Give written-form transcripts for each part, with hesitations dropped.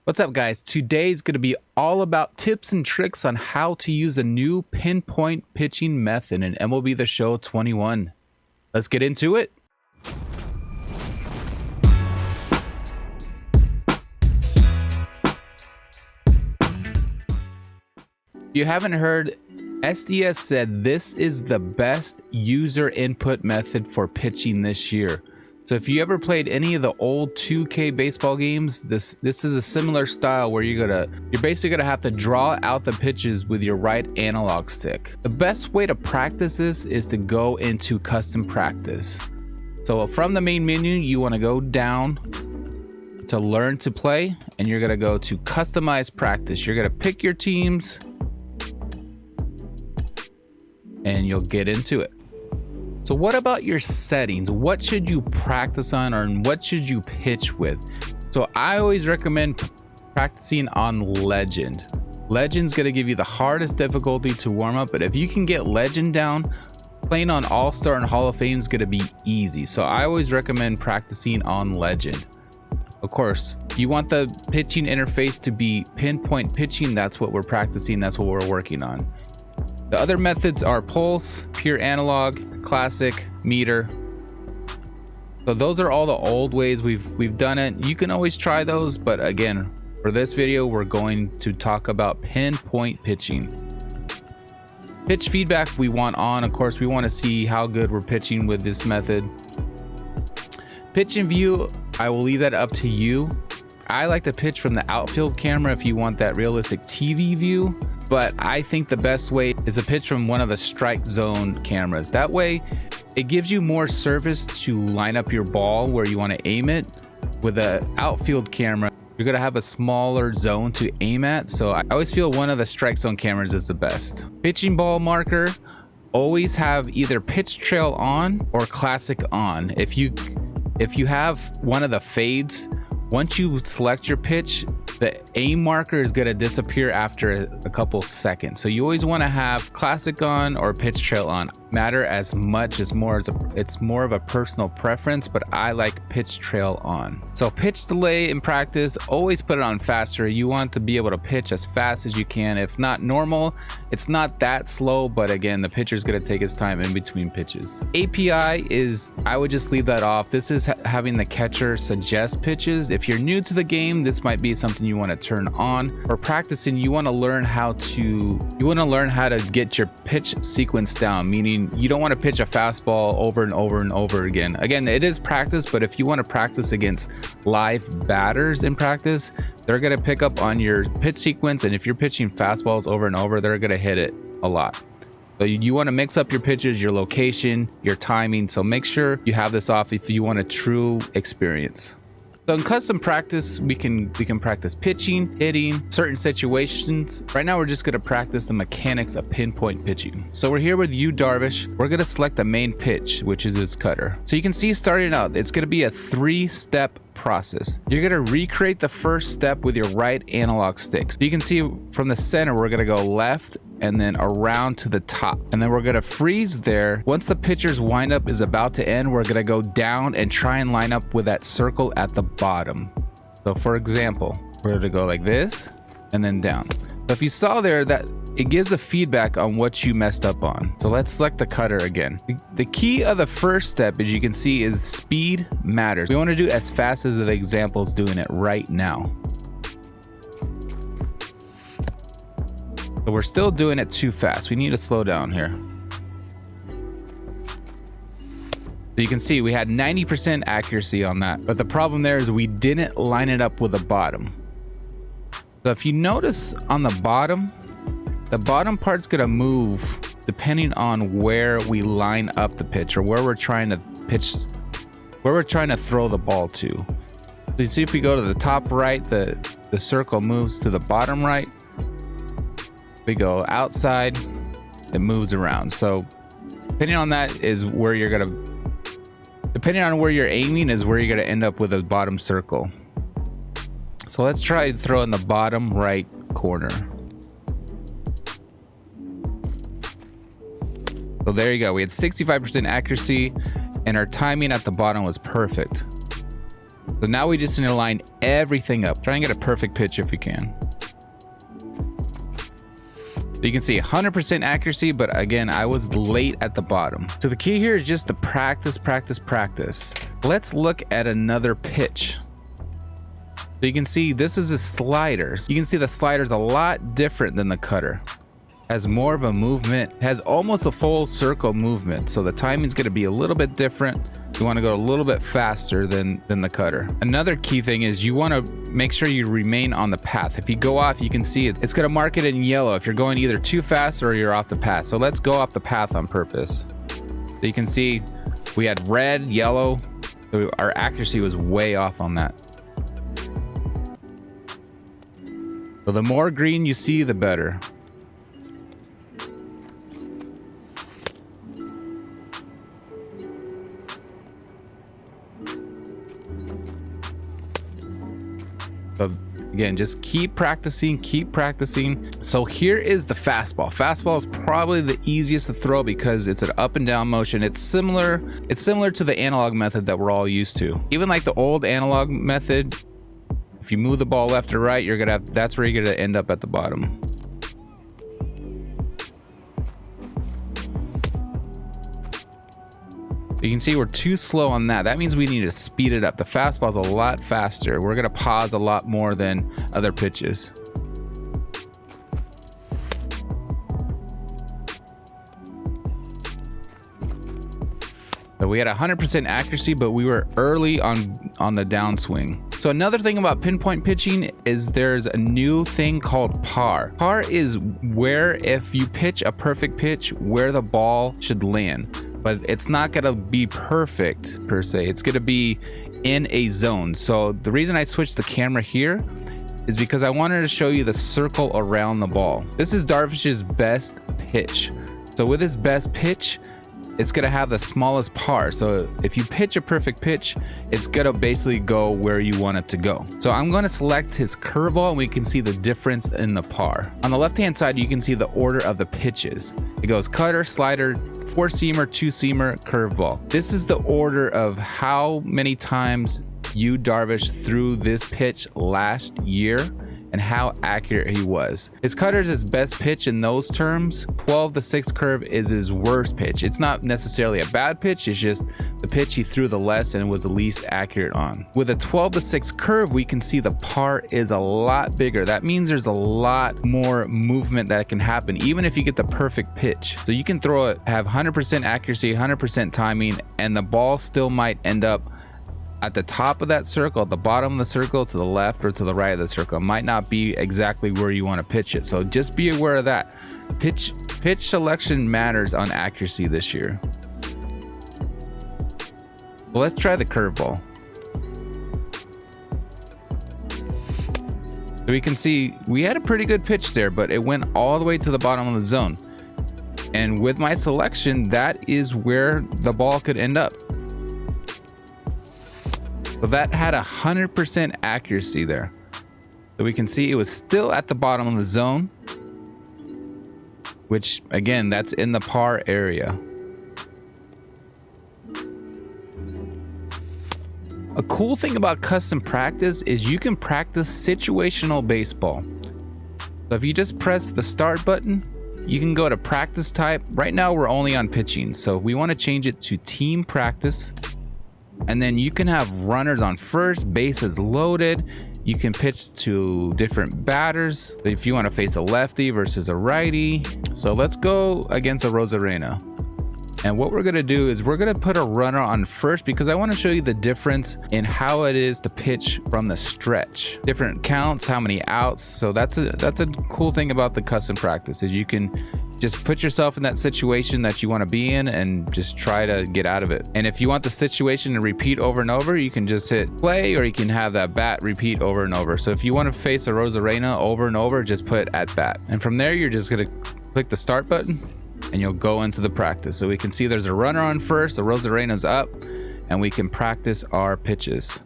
What's up, guys? Today's going to be all about tips and tricks on how to use a new pinpoint pitching method in MLB the Show 21. Let's get into it. If you haven't heard, SDS said this is the best user input method for pitching this year. So if you ever played any of the old 2K baseball games, this is a similar style where you're basically gonna have to draw out the pitches with your right analog stick. The best way to practice this is to go into custom practice. So from the main menu, you want to go down to learn to play, and you're gonna go to customize practice. You're gonna pick your teams and you'll get into it. So what about your settings? What should you practice on, or what should you pitch with? So I always recommend practicing on Legend. Legend's gonna give you the hardest difficulty to warm up, but if you can get Legend down, playing on All-Star and Hall of Fame is gonna be easy. So I always recommend practicing on Legend. Of course, you want the pitching interface to be pinpoint pitching. That's what we're practicing. That's what we're working on. The other methods are pulse, pure analog, classic, meter. So those are all the old ways we've done it. You can always try those, but again, for this video, we're going to talk about pinpoint pitching. Pitch feedback we want on. Of course, we want to see how good we're pitching with this method. Pitch and view, I will leave that up to you. I like to pitch from the outfield camera if you want that realistic TV view. But I think the best way is to pitch from one of the strike zone cameras. That way, it gives you more surface to line up your ball where you want to aim it. With the outfield camera, you're going to have a smaller zone to aim at. So I always feel one of the strike zone cameras is the best. Pitching ball marker, always have either pitch trail on or classic on. If you have one of the fades, once you select your pitch, the aim marker is going to disappear after a couple seconds. So you always want to have classic on or pitch trail on. Matter as much as it's more of a personal preference, but I like pitch trail on. So pitch delay in practice, always put it on faster. You want to be able to pitch as fast as you can. If not normal, it's not that slow, but again, the pitcher's going to take his time in between pitches. API is, I would just leave that off. This is having the catcher suggest pitches. If you're new to the game, this might be something you want to turn on. For practicing, you want to learn how to get your pitch sequence down, meaning you don't want to pitch a fastball over and over and over again. Again, it is practice, but if you want to practice against live batters in practice, they're going to pick up on your pitch sequence, and if you're pitching fastballs over and over, they're going to hit it a lot. So you want to mix up your pitches, your location, your timing. So make sure you have this off if you want a true experience. So in custom practice, we can practice pitching, hitting, certain situations. Right now, we're just going to practice the mechanics of pinpoint pitching. So we're here with Yu Darvish. We're going to select the main pitch, which is his cutter. So you can see starting out, it's going to be a 3-step process. You're going to recreate the first step with your right analog stick. So you can see from the center, we're going to go left and then around to the top, and then we're going to freeze there. Once the pitcher's windup is about to end, we're going to go down and try and line up with that circle at the bottom. So for example, we're going to go like this and then down. So if you saw there, that it gives a feedback on what you messed up on. So let's select the cutter again. The key of the first step, as you can see, is speed matters. We want to do as fast as the example is doing it right now. So we're still doing it too fast. We need to slow down here. So you can see we had 90% accuracy on that, but the problem there is we didn't line it up with the bottom. So if you notice on the bottom part's gonna move depending on where we line up the pitch, or where we're trying to pitch, where we're trying to throw the ball to. So you see if we go to the top right, the circle moves to the bottom right. We go outside, it moves around. So depending on that is where you're gonna, depending on where you're aiming is where you're gonna end up with a bottom circle. So let's try to throw in the bottom right corner. So there you go. We had 65% accuracy and our timing at the bottom was perfect. So now we just need to line everything up. Try and get a perfect pitch if you can. So you can see 100% accuracy, but again, I was late at the bottom. So the key here is just to practice, practice, practice. Let's look at another pitch. So you can see this is a slider. You can see the slider's a lot different than the cutter. Has more of a movement, has almost a full circle movement. So the timing's gonna be a little bit different. You wanna go a little bit faster than the cutter. Another key thing is you wanna make sure you remain on the path. If you go off, you can see it's gonna mark it in yellow if you're going either too fast or you're off the path. So let's go off the path on purpose. So you can see we had red, yellow. So our accuracy was way off on that. So the more green you see, the better. So again, just keep practicing, keep practicing. So here is the fastball. Fastball is probably the easiest to throw because it's an up and down motion. It's similar to the analog method that we're all used to. Even like the old analog method, if you move the ball left or right, that's where you're gonna end up at the bottom. You can see we're too slow on that. That means we need to speed it up. The fastball's a lot faster. We're gonna pause a lot more than other pitches. So we had 100% accuracy, but we were early on the downswing. So another thing about pinpoint pitching is there's a new thing called par. Par is where if you pitch a perfect pitch, where the ball should land. But it's not gonna be perfect per se. It's gonna be in a zone. So the reason I switched the camera here is because I wanted to show you the circle around the ball. This is Darvish's best pitch. So with his best pitch, it's gonna have the smallest par. So if you pitch a perfect pitch, it's gonna basically go where you want it to go. So I'm gonna select his curveball and we can see the difference in the par. On the left-hand side, you can see the order of the pitches. It goes cutter, slider, four-seamer, two-seamer, curveball. This is the order of how many times you Darvish threw this pitch last year and how accurate he was. His cutter is his best pitch in those terms. 12-6 curve is his worst pitch. It's not necessarily a bad pitch, it's just the pitch he threw the less and was the least accurate on. With a 12-6 curve, we can see the par is a lot bigger. That means there's a lot more movement that can happen, even if you get the perfect pitch. So you can throw it, have 100% accuracy, 100% timing, and the ball still might end up at the top of that circle, at the bottom of the circle, to the left or to the right of the circle. It might not be exactly where you want to pitch it. So just be aware of that. Pitch selection matters on accuracy this year. Well, let's try the curveball. So we can see we had a pretty good pitch there, but it went all the way to the bottom of the zone. And with my selection, that is where the ball could end up. So that had 100% accuracy there. So we can see it was still at the bottom of the zone, which again, that's in the par area. A cool thing about custom practice is you can practice situational baseball. So if you just press the start button, you can go to practice type. Right now we're only on pitching, so we want to change it to team practice. And then you can have runners on first, bases loaded. You can pitch to different batters if you want to face a lefty versus a righty. So let's go against a Rosarena. And what we're gonna do is we're gonna put a runner on first because I want to show you the difference in how it is to pitch from the stretch. Different counts, how many outs. So that's a cool thing about the custom practice is you can just put yourself in that situation that you want to be in and just try to get out of it. And if you want the situation to repeat over and over, you can just hit play, or you can have that bat repeat over and over. So if you want to face a Rosarena over and over, just put at bat. And from there, you're just going to click the start button and you'll go into the practice. So we can see there's a runner on first, the Rosarena's up, and we can practice our pitches.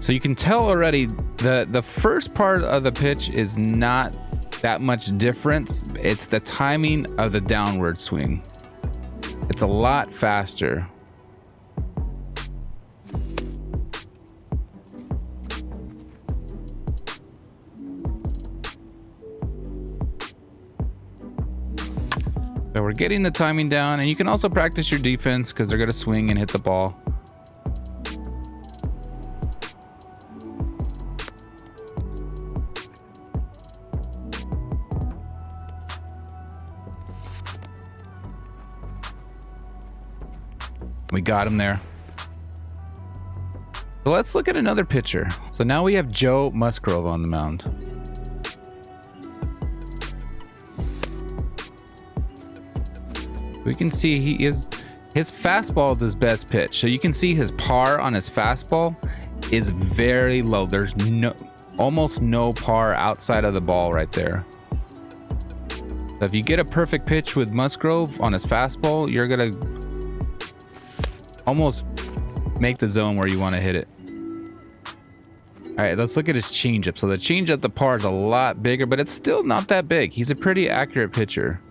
So you can tell already the first part of the pitch is not that much difference. It's the timing of the downward swing. It's a lot faster. So we're getting the timing down, and you can also practice your defense because they're going to swing and hit the ball. We got him there. So let's look at another pitcher. So now we have Joe Musgrove on the mound. We can see his fastball is his best pitch. So you can see his par on his fastball is very low. There's almost no par outside of the ball right there. So if you get a perfect pitch with Musgrove on his fastball, you're gonna almost make the zone where you want to hit it. All right, let's look at his changeup. So the changeup, the par is a lot bigger, but it's still not that big. He's a pretty accurate pitcher.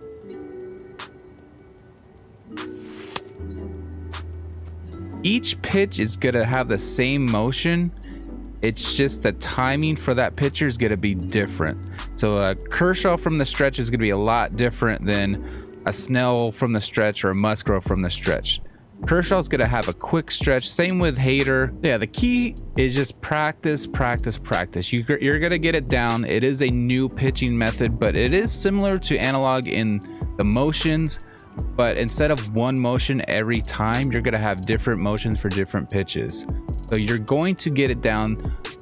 Each pitch is gonna have the same motion. It's just the timing for that pitcher is gonna be different. So a Kershaw from the stretch is gonna be a lot different than a Snell from the stretch or a Musgrove from the stretch. Kershaw's gonna have a quick stretch. Same with Hader. Yeah, the key is just practice, practice, practice. You're gonna get it down. It is a new pitching method, but it is similar to analog in the motions. But instead of one motion every time, you're gonna have different motions for different pitches. So you're going to get it down.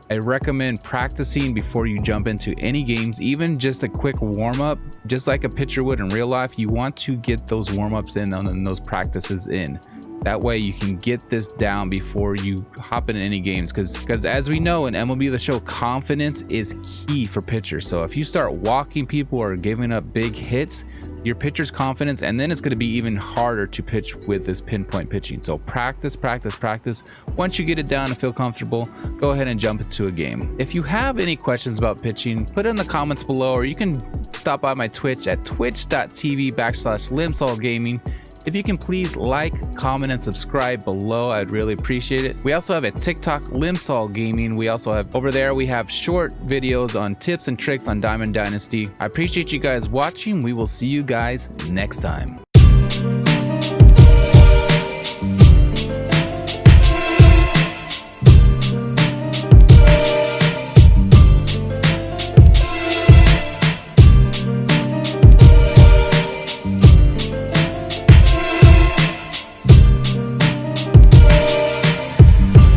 I recommend practicing before you jump into any games, even just a quick warm-up, just like a pitcher would in real life. You want to get those warm-ups in and those practices in. That way you can get this down before you hop into any games, because as we know in MLB the Show, confidence is key for pitchers. So if you start walking people or giving up big hits, your pitcher's confidence, and then it's going to be even harder to pitch with this pinpoint pitching. So practice, practice, practice. Once you get it down and feel comfortable, go ahead and jump into a game. If you have any questions about pitching, put it in the comments below, or you can stop by my Twitch at twitch.tv/limsolgaming. If you can please like, comment, and subscribe below, I'd really appreciate it. We also have a TikTok, Limsol Gaming. We also have over there, we have short videos on tips and tricks on Diamond Dynasty. I appreciate you guys watching. We will see you guys next time.